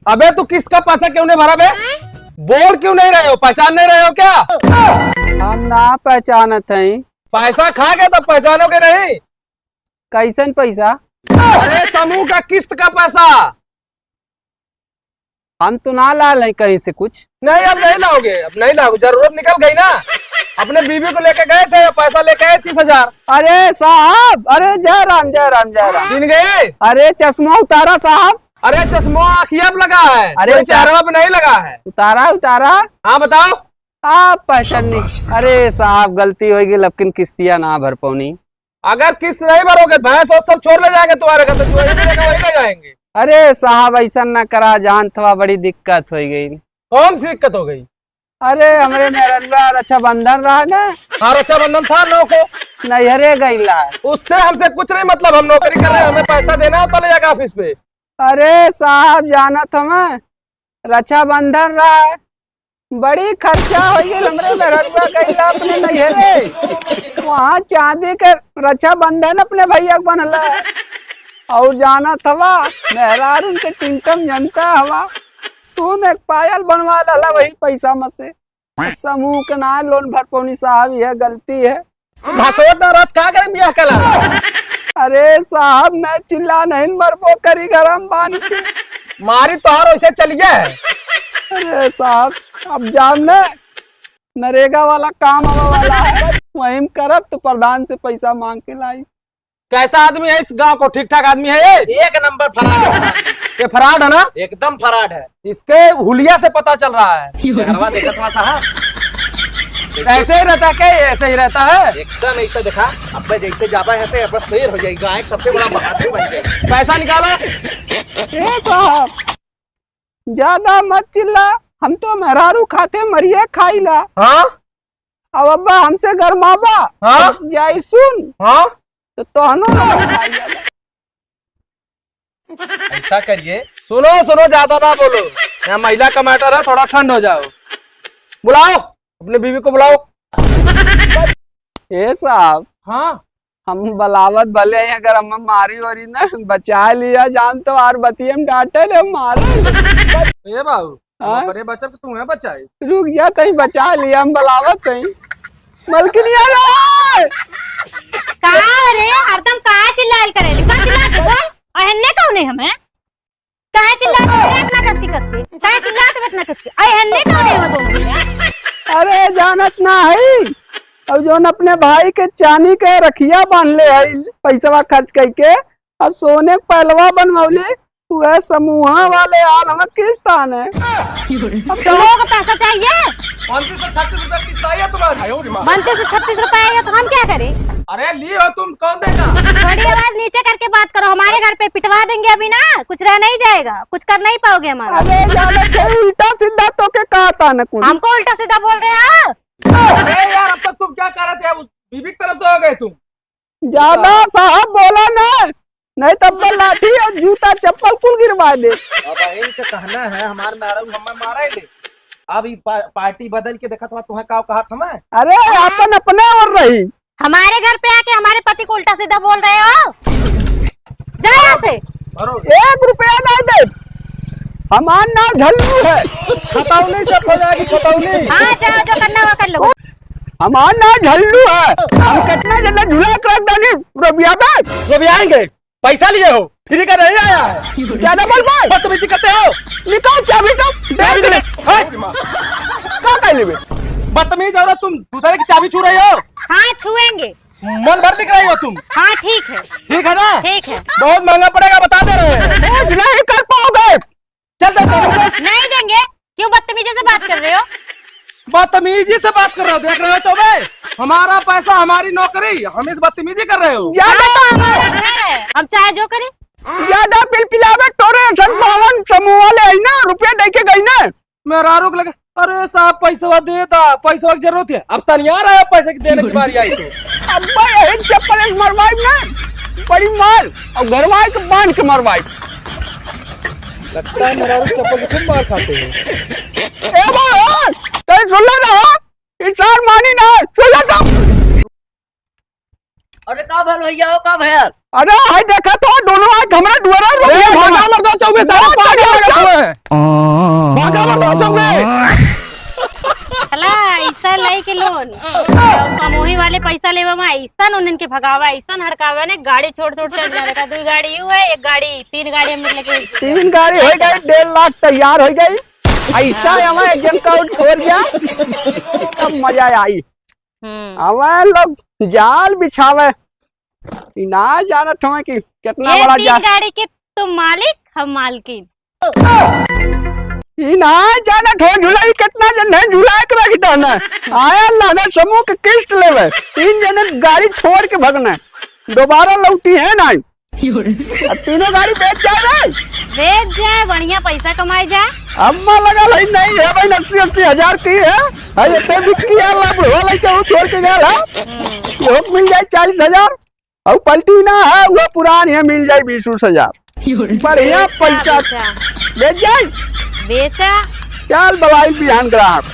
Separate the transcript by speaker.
Speaker 1: अबे तू किस्त का पैसा क्यों नहीं भरा बे? बोल क्यों नहीं रहे हो? पहचान नहीं रहे हो क्या?
Speaker 2: हम ना पहचानत हई।
Speaker 1: पैसा खा गए तो पहचानोगे नहीं?
Speaker 2: कैसन पैसा?
Speaker 1: अरे समूह का किस्त का पैसा।
Speaker 2: हम तो ना लाल है कहीं से कुछ।
Speaker 1: नहीं अब नहीं लाओगे, अब नहीं लाओगे, जरूरत निकल गई ना। अपने बीवी को लेके गए थे, पैसा लेके आए 30,000।
Speaker 2: अरे साहब, अरे जय राम जय राम जय राम।
Speaker 1: छीन गए?
Speaker 2: अरे चश्मा उतारा साहब।
Speaker 1: अरे चश्मा आँखिया पे लगा है,
Speaker 2: अरे
Speaker 1: अरे चेहरा पे नहीं लगा है।
Speaker 2: उतारा उतारा।
Speaker 1: हाँ बताओ।
Speaker 2: आप पहचान नहीं। अरे साहब गलती हो गई, लेकिन किस्तियाँ ना भर पौनी।
Speaker 1: अगर किस्त नहीं भरोगे भैंस और सब छोड़ ले जाएंगे तुम्हारे घर, तो जो ही मिलेगा वही ले जाएंगे।
Speaker 2: अरे साहब ऐसा न करा, जान थवा बड़ी दिक्कत हो गई।
Speaker 1: कौन सी दिक्कत हो गई?
Speaker 2: अरे हमारे मेरा रक्षाबंधन रहा ना।
Speaker 1: हाँ रक्षाबंधन था, नौ को
Speaker 2: नैहरे गईला।
Speaker 1: उससे हमसे कुछ नहीं मतलब, हम नौकरी कर रहे हैं, हमें पैसा देना होता ले जाकर ऑफिस पे।
Speaker 2: अरे साहब जानत हमें रक्षाबंधन रहा है, बड़ी खर्चा हो गई हमरे मेहरुआ गईला अपने नैहरे। वहाँ चांदी के रक्षाबंधन अपने भैया को बनला और जानत हवा मेहरार उनके टिंटम जनता हवा सुन एक पायल बनवा ला वही पैसा में से। समूह के ना लोन भर पौनी साहब, यह गलती है।
Speaker 1: भाषोट ना रात क्या करें बियाह कला।
Speaker 2: अरे साहब मैं चिल्ला नहीं मरबो करी गरम बांध के।
Speaker 1: मारी तोहार वैसे चलिए है।
Speaker 2: अरे साहब अब जाम न नरेगा वाला काम आवा वाला है, वहीं करब तो प्रधान से पैसा मांग के लाई।
Speaker 1: कैसा आदमी है इस गांव को? ठीक ठाक आदमी है ये?
Speaker 3: एक नंबर फराड है।
Speaker 1: ये फराड है ना?
Speaker 3: एकदम फराड है।
Speaker 1: इसके हुलिया से पता चल रहा है।
Speaker 3: चेहरवा देखा था साहब,
Speaker 1: ऐसे ही रहता क्या? ये ऐसे ही रहता है?
Speaker 3: एकदम ऐसा देखा। अब जैसे ज्यादा ऐसे अब शेर हो जाएगी, गाय सबसे बड़ा बहादुर बन जाएगी।
Speaker 1: पैसा निकालो।
Speaker 2: ए साहब ज्यादा मत चिल्ला, हम तो मेहरारू खाते मरिए खाईला।
Speaker 1: हाँ
Speaker 2: अब अब्बा हमसे गरमाबा।
Speaker 1: हाँ
Speaker 2: जाई सुन
Speaker 1: हाँ
Speaker 2: तो तोहनो ना खाई जाला।
Speaker 1: ऐसा करिए, सुनो सुनो ज्यादा ना बोलो, यहाँ महिला का मैटर है, थोड़ा ठंड हो जाओ। बुलाओ अपने बीवी को बुलाओ।
Speaker 2: ए साहब
Speaker 1: हाँ
Speaker 2: हम बलावत भले हैं, अगर हम मारी वारी ना बचा लिया जान तो आर बतिये हम डांटे ले मारे।
Speaker 1: ये बाबू
Speaker 2: हाँ?
Speaker 1: बड़े बच्चे को तुम्हें बचाई।
Speaker 2: रुक जा कहीं बचा लिया हम बलावत कहीं। मलकिनिया रे
Speaker 4: कहाँ रे हरदम कहाँ चिल्लाल करेली? कहाँ चिल्लात बोल? अहन्ने कौन है हमें? कहाँ चिल्लात रे इतना कसकी कसकी? कहाँ चिल्लात रे इतना कसकी? अहन्ने कौन है हम दोनों में?
Speaker 2: अरे जानत ना है और जो अपने भाई के चांदी के रखिया बांध ले है पैसा खर्च करके और सोने के पहलवा बनवले, वह समूह वाले हाल हमें किस स्थान है।
Speaker 4: अब लोगों को पैसा चाहिए?
Speaker 1: 35 रुपए किस्त आई है तुम्हारी?
Speaker 4: बनते से 36 रुपए आएगा तो हम क्या करें?
Speaker 1: अरे लिए हो तुम, कौन देगा?
Speaker 4: थोड़ी आवाज नीचे करके बात करो, हमारे घर पे पिटवा देंगे अभी ना, कुछ रह नहीं जाएगा, कुछ कर नहीं पाओगे हमारा।
Speaker 2: अरे जानत है उल्टा सीधा तो के कहा था न कुछ।
Speaker 4: हमको उल्टा सीधा बोल रहे हो?
Speaker 1: अरे यार अब तक तुम क्या कर रहे थे? अब बीवी की तरफ से हो गए तुम।
Speaker 2: ज्यादा साहब बोला ना, नहीं तब लाठी और जूता चप्पल कुल गिरवा दे।
Speaker 3: अब इनका कहना है हमारे नारायण हमें मारेंगे। अब पार्टी बदल के देखा तुम्हें का कहा था मैं।
Speaker 2: अरे अपन अपने और रही।
Speaker 4: हमारे घर पे आके हमारे पति को उल्टा सीधा बोल रहे हो? जा यहाँ से।
Speaker 2: 1 रुपया नहीं दे, हमार नाम ढल्लू है।
Speaker 1: खतौनी चप हो जाएगी, खतौनी।
Speaker 4: हाँ जाओ जो करना वो कर लो।
Speaker 2: हमार नाम ढल्लू है, हम कितना जल्दी झूला कर देंगे रुपया में।
Speaker 1: जो भी आएंगे पैसा लिए हो, फ्री का नहीं आया है।
Speaker 2: ज्यादा बोल भाई,
Speaker 1: बदतमीजी करते हो।
Speaker 2: निकाल चाबी तो दे दे। क्या कर लेबे?
Speaker 1: बदतमीज औरत, तुम दूसरे की चाबी छू रही हो।
Speaker 4: हाँ छुएंगे।
Speaker 1: मन भर दिख रही हो तुम।
Speaker 4: हाँ ठीक है।
Speaker 1: ठीक है ना?
Speaker 4: ठीक है।
Speaker 1: बहुत महंगा पड़ेगा, बता दे रहे हैं।
Speaker 2: कुछ नहीं कर पाओगे।
Speaker 1: चल चल।
Speaker 4: नहीं देंगे। क्यों बदतमीजी से बात कर रहे हो?
Speaker 1: बदतमीजी से बात कर रहे हो, देख रहे हो चौबे? हमारा पैसा हमारी नौकरी, हम इस बदतमीजी कर रहे हो।
Speaker 4: हाँ तो हमारा घर है, हम चाहे जो करें।
Speaker 2: ज्यादा पिलपिलावे तोरे संभावन समूह वाले है ना, रुपया दे के गई ना।
Speaker 1: मेरा रुक लगे। अरे साहब पैसा देता, पैसा की जरूरत है, अब तनिया रहा है पैसे की देने की बारी आई तो।
Speaker 2: अब्बा यही चप्पल मरवाई ना, बड़ी मार और घरवाई के बांध के मरवाई।
Speaker 1: लगता है मेरा चप्पल से खूब मार खाते हैं।
Speaker 2: ए बोल कहीं सुन ले ना, इंसान मानी ना, सुन ले तो।
Speaker 5: अरे का भल भैया हो का भैया?
Speaker 2: अरे हाय देखा तो दोनों आज हमरा दुआरा रुक गया।
Speaker 1: भागा मर दो चौबे साहब, पानी आ गया। में भागा बता चौके
Speaker 4: चला ऐसा लाई के लोन समूही वाले पैसा लेवा में ऐसा उन्हन के भगावा ऐसा हड़कावा ने गाड़ी छोड़ छोड़ चल जा रहा दो गाड़ी यू है एक गाड़ी तीन गाड़ी हम लेके
Speaker 2: 3 गाड़ी हो गई 1.5 लाख तैयार हो गई ऐसा हमें एजेंट का छोड़ दिया तब मजा आई हमें लोग जाल बिछावे ना जानत हमें कि कितना
Speaker 4: ये
Speaker 2: बड़ा
Speaker 4: तीन
Speaker 2: जाल
Speaker 4: गाड़ी के तुम मालिक हम मालकिन
Speaker 2: ना जानत हो झुलाई कितना जन है झुला के रख देना आया लाना समूह के किस्त लेवे 3 जने गाड़ी छोड़ के भगना दोबारा लौटी है ना अब तीनों गाड़ी बेच जाए
Speaker 4: बेच जाए बढ़िया पैसा कमाए जाए
Speaker 2: अम्मा लगा लाई नहीं है भाई 80 हजार की है ये तो बिक्की है ला बुढ़वा लाई चाहो छोड़ के गया ये मिल जाए 40,000 और पलटी ना है वो पुरानी है मिल जाए 20 हजार बढ़िया पैसा बेच जाए
Speaker 4: बेचा
Speaker 2: चल दवाई बिहान ग्राहक